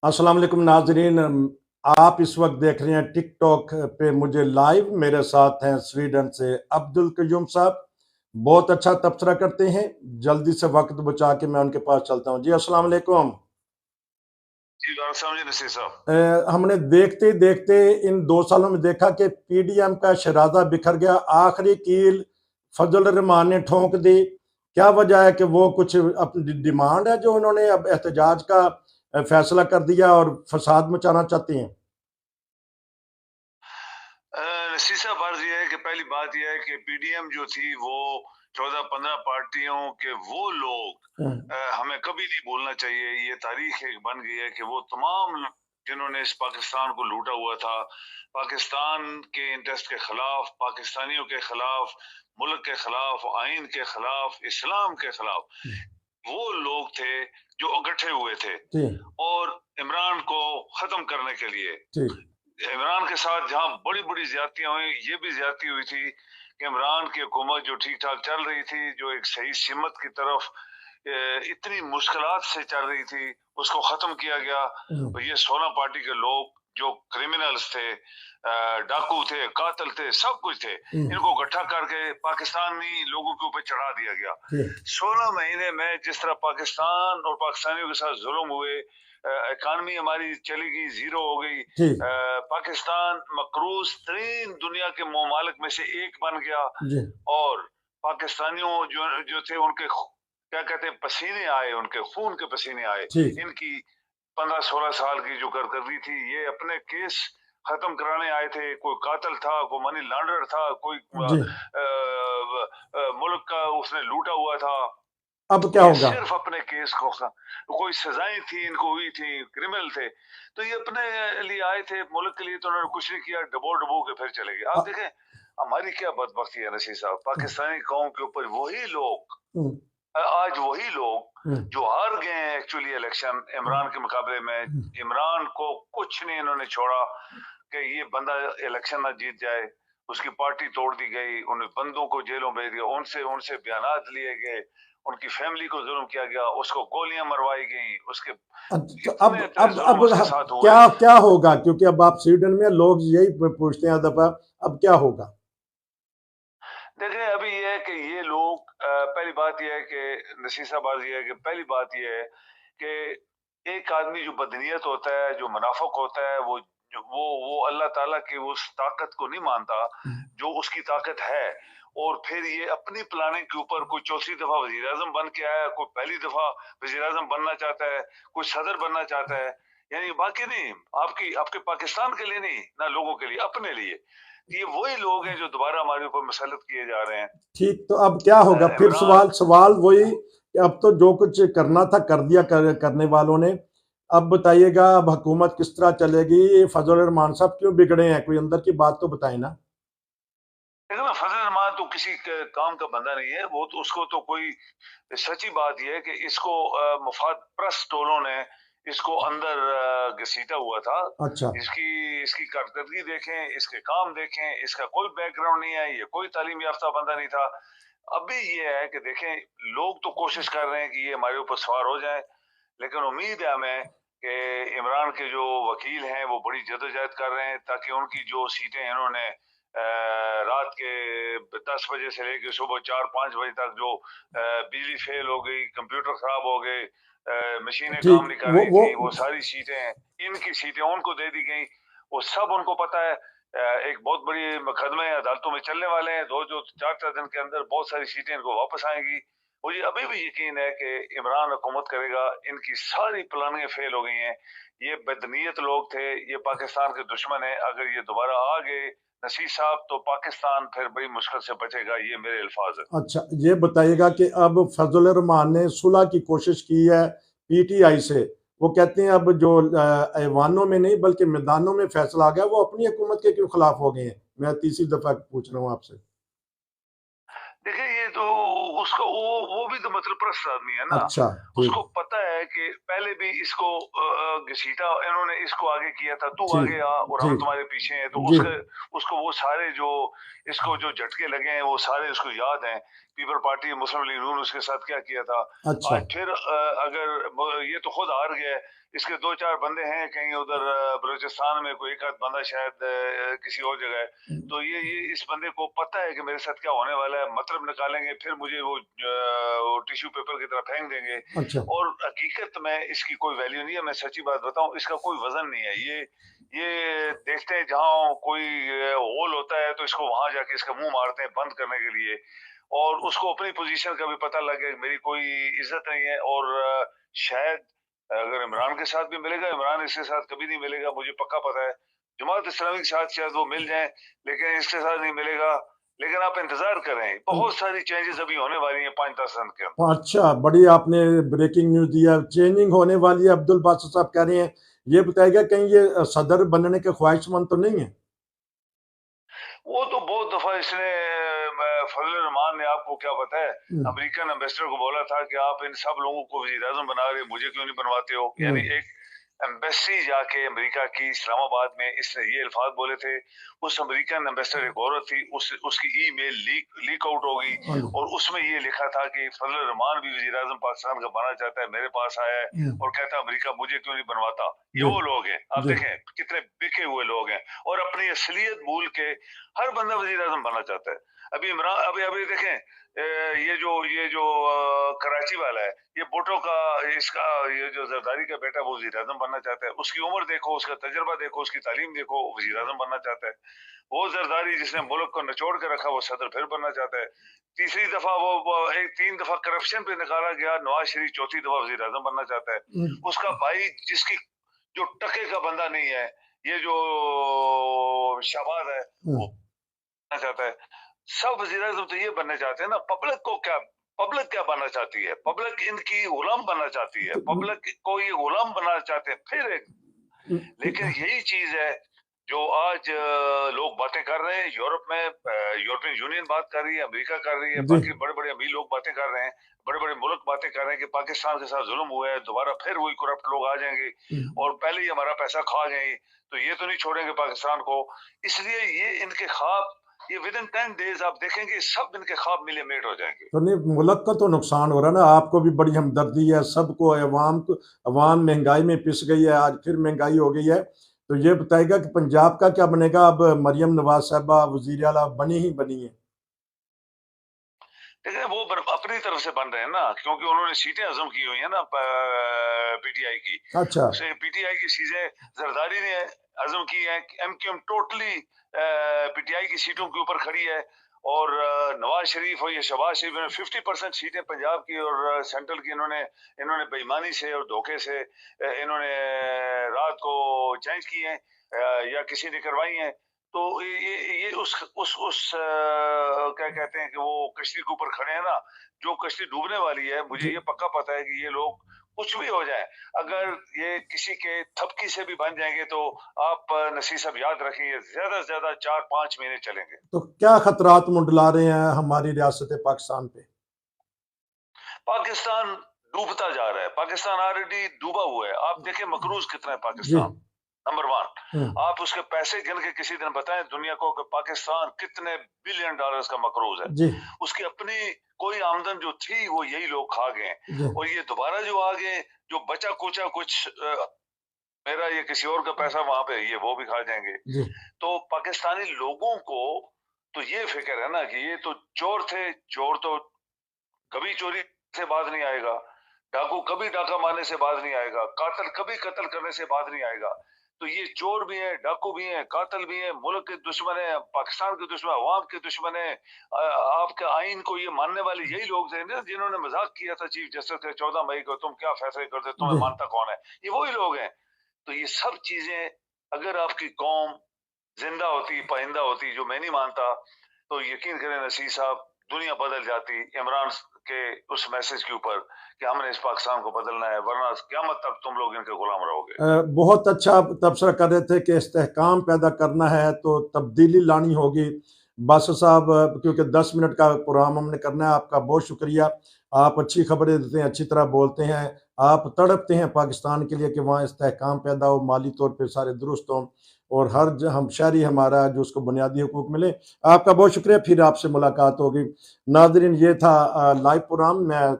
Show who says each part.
Speaker 1: अस्सलाम वालेकुम नाजरीन। आप इस वक्त देख रहे हैं टिक टॉक पे मुझे लाइव। मेरे साथ हैं स्वीडन से अब्दुल कयूम साहब, बहुत अच्छा तबसरा करते हैं। जल्दी से वक्त बचा के मैं उनके पास चलता हूँ। जी अस्सलाम वालेकुम।
Speaker 2: जी डॉक्टर साहब, जी नसीर साहब।
Speaker 1: हमने देखते देखते इन 2 सालों में देखा कि पीडीएम का शराजा बिखर गया। आखिरी कील फजल रहमान ने ठोंक दी। क्या वजह है कि वो कुछ अपनी डिमांड है जो उन्होंने अब एहतजाज का फैसला कर दिया और फसाद मचाना चाहती हैं?
Speaker 2: नसीर साहब, अर्ज यह है कि पहली बात यह है कि पीडीएम जो थी वो 14-15 पार्टियों के वो लोग हमें कभी नहीं भूलना चाहिए। ये तारीख एक बन गई है कि वो तमाम जिन्होंने इस पाकिस्तान को लूटा हुआ था, पाकिस्तान के इंटरेस्ट के खिलाफ, पाकिस्तानियों के खिलाफ, मुल्क के खिलाफ, आइन के खिलाफ, इस्लाम के खिलाफ, वो लोग थे जो इकट्ठे हुए थे और इमरान को खत्म करने के लिए। इमरान के साथ जहां बड़ी बड़ी ज्यादतियां हुई, ये भी ज्यादती हुई थी कि इमरान की हुकूमत जो ठीक ठाक चल रही थी, जो एक सही सिमत की तरफ इतनी मुश्किलात से चल रही थी, उसको खत्म किया गया। और ये 16 पार्टी के लोग जो क्रिमिनल्स थे, डाकू थे, कातिल थे, सब कुछ थे, इनको इकट्ठा करके पाकिस्तानी लोगों के ऊपर चढ़ा दिया गया। 16 महीने में जिस तरह पाकिस्तान और पाकिस्तानियों के साथ जुल्म हुए, इकानमी हमारी चली गई, जीरो हो गई। पाकिस्तान मकरूज तरीन दुनिया के ममालिक में से एक बन गया और पाकिस्तानियों जो थे उनके क्या कहते हैं पसीने आए, उनके खून के पसीने आए। इनकी 15-16 साल की जो कारकर्दगी थी, ये अपने केस खत्म कराने आए थे। कोई कातिल था, कोई मनी लॉन्डर था, कोई मुल्क का उसने लूटा हुआ था।
Speaker 1: अब क्या होगा?
Speaker 2: सिर्फ अपने केस को, कोई सजाएं थी इनको हुई थी, क्रिमिनल थे, तो ये अपने लिए आए थे, मुल्क के लिए तो उन्होंने कुछ नहीं किया, डबो डबो के फिर चले गए। आप देखें हमारी क्या बदबख्ती है नसीर साहब, पाकिस्तानी कौम के ऊपर वही लोग, आज वही लोग जो हार गए हैं एक्चुअली इलेक्शन इमरान के मुकाबले में। इमरान को कुछ नहीं इन्होंने छोड़ा कि ये बंदा इलेक्शन ना जीत जाए। उसकी पार्टी तोड़ दी गई, उन बंदों को जेलों भेज दिया, उनसे बयानात लिए गए, उनकी फैमिली को जुल्म किया गया, उसको गोलियां मरवाई गई, उसके
Speaker 1: अब क्या क्या होगा? क्योंकि अब आप स्वीडन में लोग यही पूछते हैं दफा, अब क्या होगा?
Speaker 2: देखें अभी ये है कि ये लोग, पहली बात ये है कि नसीर साहब, ये है कि पहली बात ये है कि एक आदमी जो बदनीयत होता है, जो मुनाफिक होता है, वो अल्लाह ताला की उस ताकत को नहीं मानता जो उसकी ताकत है। और फिर ये अपनी प्लानिंग के ऊपर कोई चौथी दफा वजीर आजम बन के आया, कोई पहली दफा वजीर आजम बनना चाहता है, कोई सदर बनना चाहता है। यानी बाकी नहीं, आपके पाकिस्तान के लिए नहीं, ना लोगों के लिए, अपने लिए। ये वही लोग हैं जो दोबारा हमारे ऊपर मसलत किए जा रहे हैं।
Speaker 1: ठीक, तो अब क्या होगा फिर? सवाल वही कि अब तो जो कुछ करना था कर दिया करने वालों ने। अब बताइएगा अब हुकूमत किस तरह चलेगी? फजल रहमान साहब क्यों बिगड़े हैं? कोई अंदर की बात तो बताए ना।
Speaker 2: देखो ना, फजल रहमान तो किसी काम का बंदा नहीं है, वो तो उसको तो कोई, सच्ची बात यह है कि इसको मुफाद परस्त टोलों ने इसको अंदर घसीटा हुआ था।
Speaker 1: अच्छा।
Speaker 2: इसकी कारकर्दगी देखें, इसके काम देखें, इसका कोई बैकग्राउंड नहीं है, ये कोई तालीम याफ्ता बंदा नहीं था। अभी ये है कि देखें लोग तो कोशिश कर रहे हैं कि ये हमारे ऊपर सवार हो जाए, लेकिन उम्मीद है हमें कि इमरान के जो वकील हैं वो बड़ी जदोजहद कर रहे हैं ताकि उनकी जो सीटें इन्होंने रात के 10 बजे से लेकर सुबह 4-5 बजे तक जो बिजली फेल हो गई, कंप्यूटर खराब हो गए, मशीनें काम नहीं कर रही थी, वो सारी सीटें, इनकी सीटें उनको दे दी गई। वो सब उनको पता है। एक बहुत बड़ी मुकदमे अदालतों में चलने वाले हैं, 4 दिन के अंदर बहुत सारी सीटें इनको वापस आएंगी। मुझे अभी भी यकीन है कि इमरान हुकूमत करेगा। इनकी सारी प्लानिंग फेल हो गई हैं। ये बदनीयत लोग थे, ये पाकिस्तान के दुश्मन है। अगर ये दोबारा आ गए नसीर साहब तो पाकिस्तान फिर बड़ी मुश्किल से बचेगा, ये मेरे अल्फाज है।
Speaker 1: अच्छा, ये बताइएगा कि अब फजल रहमान ने सुलह की कोशिश की है पीटीआई से। वो कहते हैं अब जो ऐवानों में नहीं बल्कि मैदानों में फैसला आ गया, वो अपनी हुकूमत के क्यों खिलाफ हो गए हैं? मैं तीसरी दफा पूछ रहा हूँ आपसे।
Speaker 2: देखिए ये तो उसको वो भी तो मतलब प्रस्त आदमी है ना,
Speaker 1: अच्छा,
Speaker 2: उसको
Speaker 1: ठीक।
Speaker 2: पता है कि पहले भी इसको घसीटा, इन्होंने इसको आगे किया था, तू
Speaker 1: ठीक,
Speaker 2: आगे आ और हम
Speaker 1: ठीक।
Speaker 2: तुम्हारे पीछे हैं, तो
Speaker 1: जी।
Speaker 2: उसको वो सारे जो इसको जो झटके लगे हैं वो सारे उसको याद हैं। पीपल पार्टी मुस्लिम लीग नून उसके साथ क्या किया था।
Speaker 1: अच्छा।
Speaker 2: आज फिर अगर ये तो खुद हार गया है, इसके दो चार बंदे हैं कहीं उधर बलूचिस्तान में, कोई एक आध बंदा शायद किसी और जगह है। तो ये इस बंदे को पता है कि मेरे साथ क्या होने वाला है, मतलब निकालेंगे फिर मुझे वो टिश्यू पेपर की तरह फेंक देंगे।
Speaker 1: अच्छा।
Speaker 2: और हकीकत में इसकी कोई वैल्यू नहीं है, मैं सच्ची बात बताऊं, इसका कोई वजन नहीं है। ये देखते हैं जहां कोई होल होता है तो इसको वहां जाके इसका मुंह मारते हैं बंद करने के लिए, और उसको अपनी पोजीशन का भी पता लग गया कि मेरी कोई इज्जत नहीं है। और शायद अगर इमरान के साथ भी मिलेगा, इमरान इसके साथ कभी नहीं मिलेगा, मुझे पक्का पता है। जमात इस्लामी के साथ शायद वो मिल जाए, लेकिन इसके साथ नहीं मिलेगा। लेकिन आप इंतजार करें, बहुत सारी चेंजेस अभी होने वाली हैं 5-10 दिन के अंदर।
Speaker 1: अच्छा, बड़ी आपने ब्रेकिंग न्यूज़ दिया, चेंजिंग होने वाली है, अब्दुल बासित साहब कह रहे हैं। ये बताइएगा कहीं ये सदर बनने के ख्वाहिशमंद तो नहीं है?
Speaker 2: वो तो बहुत दफा इसने फजल रहमान ने, आपको क्या पता है,
Speaker 1: हम्म,
Speaker 2: अमेरिकन एम्बेसडर को बोला था कि आप इन सब लोगों को वजीर आजम बना रहे, मुझे क्यों नहीं बनवाते हो। यानी
Speaker 1: हम्म,
Speaker 2: एक एम्बेसी जाके अमेरिका की इस्लामाबाद में इसने ये अल्फाज बोले थे। उस अमेरिकन एम्बेसडर एक औरत थी, उसकी ईमेल लीक आउट हो गई,
Speaker 1: हाँ जी,
Speaker 2: और उसमें ये लिखा था कि फजल रहमान भी वजीर आजम पाकिस्तान का बनना चाहता है, मेरे पास आया है और कहता है अमेरिका मुझे क्यों नहीं बनवाता। ये
Speaker 1: जी,
Speaker 2: वो लोग हैं, आप
Speaker 1: जी,
Speaker 2: देखें कितने बिके हुए लोग हैं, और अपनी असलियत भूल के हर बंदा वजीर आजम बनना चाहता है। अभी इमरान, अभी अभी देखें ये जो कराची वाला है, ये भुट्टो का, इसका ये जो जरदारी का बेटा वो वजीर आजम बनना चाहता है। उसकी उम्र देखो, उसका तजर्बा देखो, उसकी तालीम देखो, वजीर आजम बनना चाहता है। वो जरदारी जिसने मुल्क को निचोड़ के रखा, वो सदर फिर बनना चाहता है। तीसरी दफा वो एक 3 दफा करप्शन पे निकाला गया, नवाज शरीफ चौथी दफा वजीर आजम बनना चाहता है। उसका भाई जिसकी जो टके का बंदा नहीं है, ये जो शहबाज है, वो बनना चाहता है। सब वजीर आजम तो ये बनने चाहते हैं ना, पब्लिक क्या बनना चाहती है, पब्लिक इनकी गुलाम बनना चाहती है, पब्लिक को ये गुलाम बनाना चाहते हैं फिर एक। लेकिन यही चीज है जो आज लोग बातें कर रहे हैं यूरोप में, यूरोपियन यूनियन बात कर रही है, अमेरिका कर रही है,
Speaker 1: जी,
Speaker 2: बाकी बड़े बड़े अमीर लोग बातें कर रहे हैं, बड़े बड़े मुल्क बातें कर रहे हैं कि पाकिस्तान के साथ जुल्म हुआ है, दोबारा फिर वही करप्ट लोग आ जाएंगे और पहले ही हमारा पैसा खा जाएंगे, तो ये तो नहीं छोड़ेंगे पाकिस्तान को। इसलिए ये इनके ख्वाब, ये विद इन 10 डेज आप देखेंगे सब इनके ख्वाब मिले मेट हो जाएंगे।
Speaker 1: तो नहीं, मुल्क का तो नुकसान हो रहा है ना, आपको भी बड़ी हमदर्दी है, सबको, अवाम को, अवाम महंगाई में पिस गई है, आज फिर महंगाई हो गई है। तो ये बताएगा कि पंजाब का क्या बनेगा? अब मरियम नवाज साहबा वजीर आला बनी ही बनी है।
Speaker 2: लेकिन वो अपनी तरफ से बन रहे हैं ना, क्योंकि उन्होंने सीटें हजम की हुई है ना पीटीआई की।
Speaker 1: अच्छा।
Speaker 2: उसे पीटीआई की सीटें जरदारी ने हजम की है, एमक्यूएम टोटली पीटीआई की सीटों के ऊपर खड़ी है। और नवाज शरीफ और ये शहबाज शरीफ ने 50% सीटें पंजाब की और सेंट्रल की इन्होंने इन्होंने बेईमानी से और धोखे से इन्होंने रात को चेंज की हैं, या किसी ने करवाई हैं। तो ये उस क्या कहते हैं कि वो कश्ती के ऊपर खड़े हैं ना, जो कश्ती डूबने वाली है। मुझे
Speaker 1: जी,
Speaker 2: ये पक्का पता है कि ये लोग कुछ भी हो जाए, अगर ये किसी के थपकी से भी बन जाएंगे तो आप नसीर साहब याद रखिए, ज्यादा से ज्यादा 4-5 महीने चलेंगे।
Speaker 1: तो क्या खतरात मंडला रहे हैं हमारी रियासत पाकिस्तान पे?
Speaker 2: पाकिस्तान डूबता जा रहा है, पाकिस्तान ऑलरेडी डूबा हुआ है। आप देखें मकरूज कितना है
Speaker 1: जी।
Speaker 2: पाकिस्तान, नंबर 1। आप उसके पैसे गिन के किसी दिन बताएं दुनिया को कि पाकिस्तान कितने बिलियन डॉलर्स का मकरूज है।
Speaker 1: जी,
Speaker 2: उसकी अपनी कोई आमदन जो थी वो यही लोग खा गए,
Speaker 1: जी,
Speaker 2: और ये दोबारा जो आ गए, जो बचा कुचा कुछ मेरा ये किसी और का पैसा वहां पे, ये वो भी खा जाएंगे।
Speaker 1: जी,
Speaker 2: तो पाकिस्तानी लोगों को तो ये फिक्र है ना कि ये तो चोर थे, चोर तो कभी चोरी से बाज नहीं आएगा, डाकू कभी डाका मारने से बाज नहीं आएगा, कातल कभी कत्ल करने से बाज नहीं आएगा। तो ये चोर भी है, डाकू भी है, कातल भी है, मुल्क के दुश्मन है, पाकिस्तान के दुश्मन, अवाम के दुश्मन है। आपके आइन को ये मानने वाले यही लोग थे ना जिन्होंने मजाक किया था चीफ जस्टिस के 14 मई को, तुम क्या फैसले करते, तुम्हें
Speaker 1: जी।
Speaker 2: मानता कौन है। ये वही लोग हैं। तो ये सब चीजें, अगर आपकी कौम जिंदा होती, पाइंदा होती, जो मैं नहीं मानता, तो यकीन करें नसीर साहब, दुनिया बदल जाती इमरान के उस मैसेज के ऊपर कि हमने इस पाकिस्तान को बदलना है, वरना क़यामत तक तुम लोग इनके गुलाम रहोगे।
Speaker 1: बहुत अच्छा तबसरा कर रहे थे कि इस्तेहकाम पैदा करना है तो तब्दीली लानी होगी। बासर साहब, क्योंकि 10 मिनट का प्रोग्राम हमने करना है, आपका बहुत शुक्रिया। आप अच्छी खबरें देते हैं, अच्छी तरह बोलते हैं, आप तड़पते हैं पाकिस्तान के लिए कि वहाँ इस्तेहकाम पैदा हो, माली तौर पे सारे दुरुस्त हों और हर हम शहरी हमारा जो उसको बुनियादी हकूक़ मिले। आपका बहुत शुक्रिया, फिर आपसे मुलाकात होगी। नाज़रीन, ये था लाइव प्रोग्राम। मैं